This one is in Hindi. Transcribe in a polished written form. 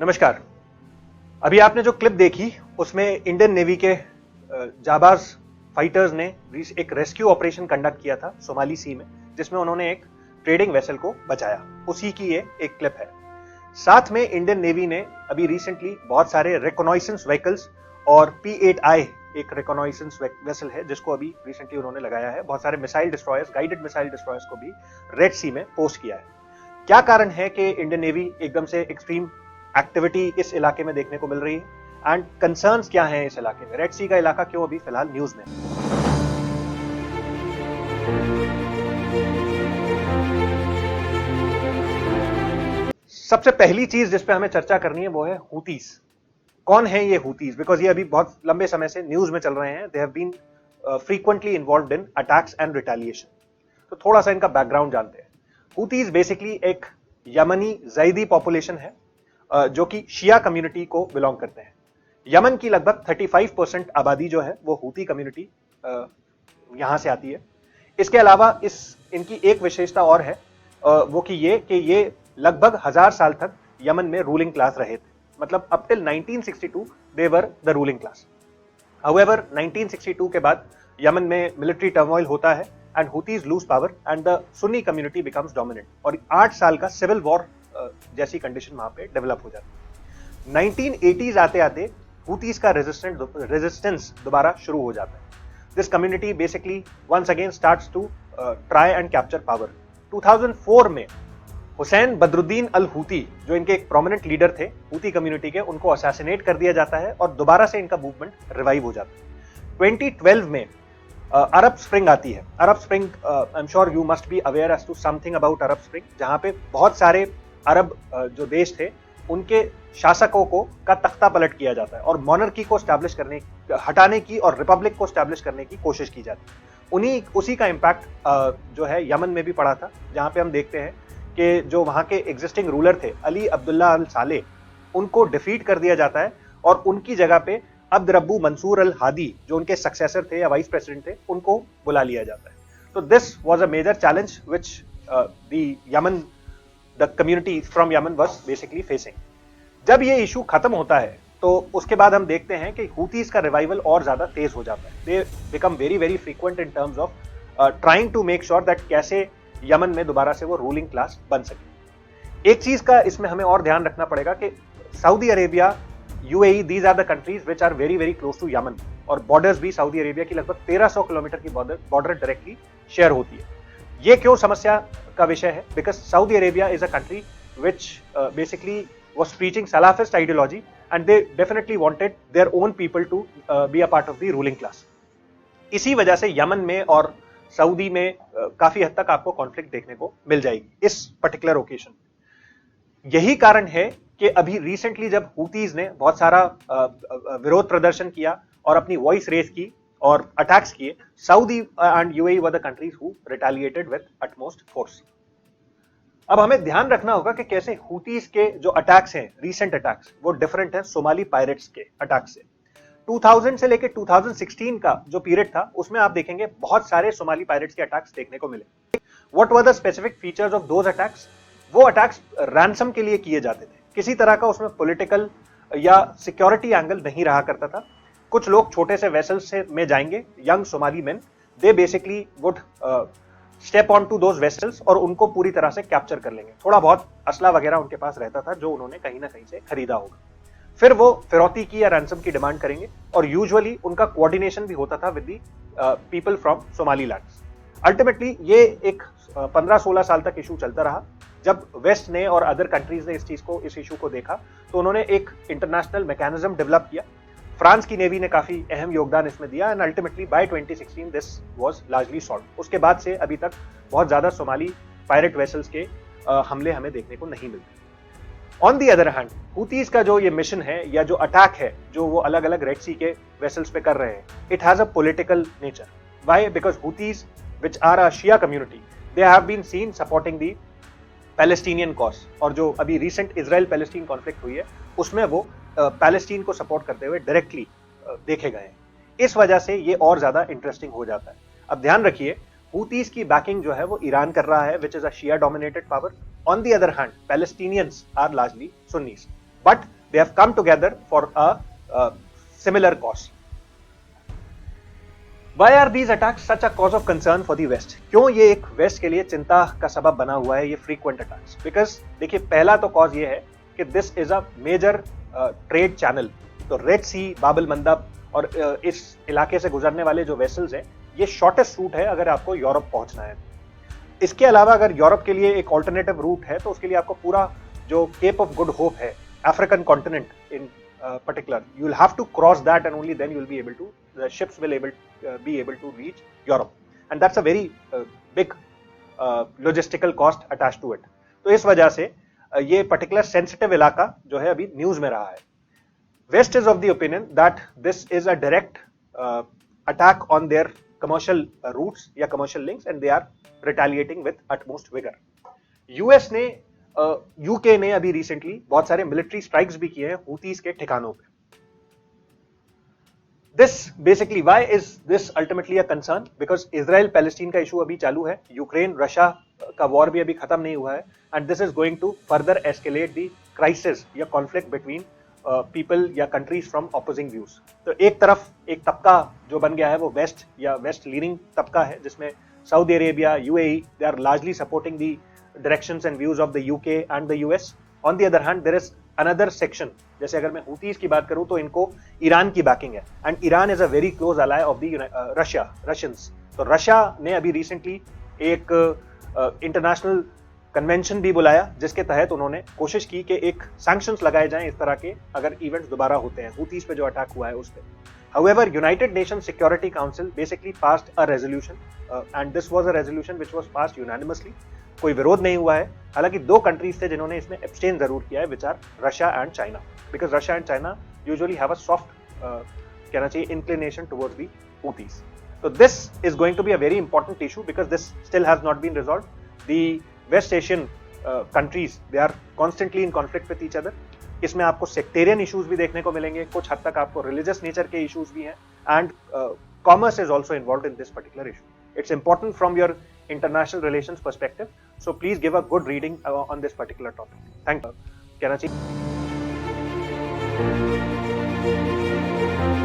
नमस्कार। अभी आपने जो क्लिप देखी उसमें इंडियन नेवी के जाबाज फाइटर्स ने एक रेस्क्यू ऑपरेशन कंडक्ट किया था सोमाली सी में, जिसमें उन्होंने एक ट्रेडिंग वेसल को बचाया। उसी की ये एक क्लिप है। साथ में इंडियन नेवी ने अभी रिसेंटली बहुत सारे रिकॉनाइसेंस व्हीकल्स और P8I एक रिकॉनाइसेंस वेसल है जिसको अभी रिसेंटली उन्होंने लगाया है। बहुत सारे missile destroyers, guided missile destroyers को भी रेड सी में पोस्ट किया है। क्या कारण है कि इंडियन नेवी एकदम से एक्सट्रीम एक्टिविटी इस इलाके में देखने को मिल रही है एंड कंसर्न्स क्या हैं इस इलाके में? रेड सी का इलाका क्यों अभी फिलहाल न्यूज में? सबसे पहली चीज जिस पे हमें चर्चा करनी है वो है हूतीज। कौन है ये हूतीज? बिकॉज ये अभी बहुत लंबे समय से न्यूज में चल रहे हैं। They have been frequently involved in attacks and retaliation. तो थोड़ा सा इनका बैकग्राउंड जानते हैं। हूतीज बेसिकली एक यमनी जैदी पॉपुलेशन है जो कि शिया कम्युनिटी को बिलोंग करते हैं। यमन की लगभग 35% आबादी जो है वो हूती कम्युनिटी यहां से आती है। इसके अलावा इनकी एक विशेषता और है वो कि ये लगभग 1000 साल तक यमन में रूलिंग क्लास रहे थे। मतलब up till 1962 they were the ruling class. However 1962 के बाद यमन में मिलिट्री टर्मोइल होता है and Houthis lose power and the Sunni community becomes dominant और 8 साल का सिविल वॉर जैसी कंडीशन वहां पे डेवलप हो जाती है। 1980s आते आते हूतीज का रेजिस्टेंस दोबारा शुरू हो जाता है। This community basically once again starts to try and capture power. 2004 में हुसैन बदरुद्दीन अल हूती जो इनके एक प्रोमिनेंट लीडर थे हूती कम्युनिटी के, उनको असैसिनेट कर दिया जाता है और दोबारा से इनका मूवमेंट रिवाइव हो जाता है। 2012 में अरब स्प्रिंग आती है। Arab spring, I am sure you must be aware as to something about Arab spring, जहां पे बहुत सारे अरब जो देश थे उनके शासकों को का तख्ता पलट किया जाता है और मोनर्की को हटाने की और रिपब्लिक को स्टैब्लिश करने की कोशिश की जाती है। उसी का इंपैक्ट जो है यमन में भी पड़ा था, जहां पे हम देखते हैं कि जो वहां के एग्जिस्टिंग रूलर थे अली अब्दुल्ला अल साले, उनको डिफीट कर दिया जाता है और उनकी जगह पे अब्द रब्बू मंसूर अल हादी जो उनके सक्सेसर थे या वाइस प्रेसिडेंट थे, उनको बुला लिया जाता है। तो this was a major challenge which the community from Yemen was basically facing. जब ये इशू खत्म होता है तो उसके बाद हम देखते हैं कि हूतीज का रिवाइवल और ज्यादा तेज हो जाता है। They become very very frequent in terms of trying to make sure that कैसे यमन में दोबारा से वो रूलिंग क्लास बन सके। एक चीज का इसमें हमें और ध्यान रखना पड़ेगा कि Saudi Arabia, UAE, these are the countries which are very very close to Yemen और बॉर्डर्स भी सऊदी अरेबिया की लगभग 1300 किलोमीटर की बॉर्डर डायरेक्टली शेयर होती है। ये क्यों समस्या का विषय है? Because Saudi Arabia is a country which basically was preaching Salafist ideology and they definitely wanted their own people to be a part of the ruling class. इसी वजह से यमन में और सऊदी में काफी हद तक आपको कॉन्फ्लिक्ट देखने को मिल जाएगी इस पर्टिकुलर ओकेजन। यही कारण है कि अभी रिसेंटली जब हूतीज ने बहुत सारा विरोध प्रदर्शन किया और अपनी वॉइस रेज की और अटैक्स किए, Saudi and UAE were the countries who retaliated with utmost force. अब हमें ध्यान रखना होगा कि कैसे हूतीज के जो अटैक्स हैं, रीसेंट अटैक्स, वो डिफरेंट हैं सोमाली पायरेट्स के अटैक से। 2000 से लेकर 2016 का जो पीरियड था उसमें आप देखेंगे बहुत सारे सोमाली पायरेट्स के अटैक्स देखने को मिले। What were the specific features of those attacks? वो अटैक्स रैंसम के लिए किए जाते थे। किसी तरह का उसमें पॉलिटिकल या सिक्योरिटी एंगल नहीं रहा करता था। कुछ लोग छोटे से वेसल्स से में जाएंगे, young Somali man, they basically would step on to those vessels और उनको पूरी तरह से कैप्चर कर लेंगे। थोड़ा बहुत असला वगैरह उनके पास रहता था जो उन्होंने कहीं ना कहीं से खरीदा होगा। फिर वो फिरौती की या रैंसम की डिमांड करेंगे और यूजुअली उनका कोऑर्डिनेशन भी होता था with the people from Somali lands. Ultimately ये एक 15-16 साल तक इशू चलता रहा। जब वेस्ट ने और अदर कंट्रीज ने इस इशू को देखा तो उन्होंने एक इंटरनेशनल मैकेनिज्म डेवलप किया। फ्रांस की नेवी ने काफी अहम योगदान इसमें दिया and ultimately by 2016 this was largely solved. उसके बाद से अभी तक बहुत ज्यादा सोमाली पायरेट वेसल्स के हमले हमें देखने को नहीं मिलते। On the other hand Houthis का जो ये मिशन है या जो अटैक है जो वो अलग अलग रेड सी के वेसल्स पे कर रहे हैं, it has a political nature. Why? Because Houthis which are a Shia community, they have been seen supporting the Palestinian cause और जो अभी रिसेंट इजराइल पैलेस्टीन कॉन्फ्लिक्ट हुई है उसमें वो पैलेस्टीन को सपोर्ट करते हुए डायरेक्टली देखे गए हैं। इस वजह से ये और ज्यादा इंटरेस्टिंग हो जाता है। अब ध्यान रखिए, हूतीज की बैकिंग जो है वो ईरान कर रहा है, which is a Shia dominated power. On the other hand Palestinians are largely Sunnis. but they have come together for a similar cause. Why are these attacks such a cause of concern for the West? क्यों ये एक वेस्ट के लिए चिंता का सबब बना हुआ है ये frequent attacks? Because देखिए पहला तो कॉज ये है कि this is a major trade channel. तो रेड सी, बाबल मंदब और इस इलाके से गुजरने वाले जो वेसल्स हैं, ये शॉर्टेस्ट रूट है अगर आपको यूरोप पहुंचना है। इसके अलावा अगर यूरोप के लिए एक ऑल्टरनेटिव रूट है तो उसके लिए आपको पूरा जो केप ऑफ गुड होप है, African continent in particular, you will have to cross that and only then you will be able to, the ships will be able to reach Europe, and that's a very big logistical cost attached to it. तो इस वजह से ये particular sensitive इलाका जो है अभी न्यूज में रहा है। West is of the opinion that this is a direct attack on their commercial routes या commercial links and they are retaliating with utmost vigor. US ने यूके ने अभी रिसेंटली बहुत सारे मिलिट्री स्ट्राइक्स भी किए हैं हूतीज के ठिकानों पे। This basically why is this ultimately a concern? Because Israel Palestine का इशू अभी चालू है, यूक्रेन रशिया का वॉर भी अभी खत्म नहीं हुआ है, and this is going to further escalate the crisis या कॉन्फ्लिक्ट बिटवीन पीपल या कंट्रीज फ्रॉम ऑपोजिंग व्यूज। तो एक तरफ एक तबका जो बन गया है वो वेस्ट या वेस्ट लीनिंग तबका है, जिसमें Saudi Arabia, UAE, they are largely supporting the directions and views of the UK and the US. On the other hand, there is another section, जैसे अगर मैं हूतीज की बात करूं तो इनको ईरान की बैकिंग है, and Iran is a very close ally of the Russians. तो रशिया ने अभी रिसेंटली एक इंटरनेशनल कन्वेंशन भी बुलाया जिसके तहत उन्होंने कोशिश की कि एक सैंक्शंस लगाए जाएं इस तरह के अगर इवेंट्स दोबारा होते हैं हूतीज पे जो अटैक हुआ है उस पे। However, United Nations Security Council basically passed a resolution, and this was a resolution which was passed unanimously. कोई विरोध नहीं हुआ है। हालांकि दो कंट्रीज थे जिन्होंने इसमें एब्सटेन जरूर किया है, which are Russia and China, because Russia and China usually have a soft कहना चाहिए इंक्लिनेशन टुवर्ड्स द हूतीज। तो this is going to be a very important issue because this still has not been resolved. The West Asian countries they are constantly in conflict with each other. इसमें आपको सेक्टेरियन इश्यूज भी देखने को मिलेंगे, कुछ हद तक आपको रिलीजियस नेचर के इश्यूज भी हैं, and commerce is also involve in this particular issue. It's important from your international relations perspective, so please give a good reading on this particular topic. Thank you. Karachi.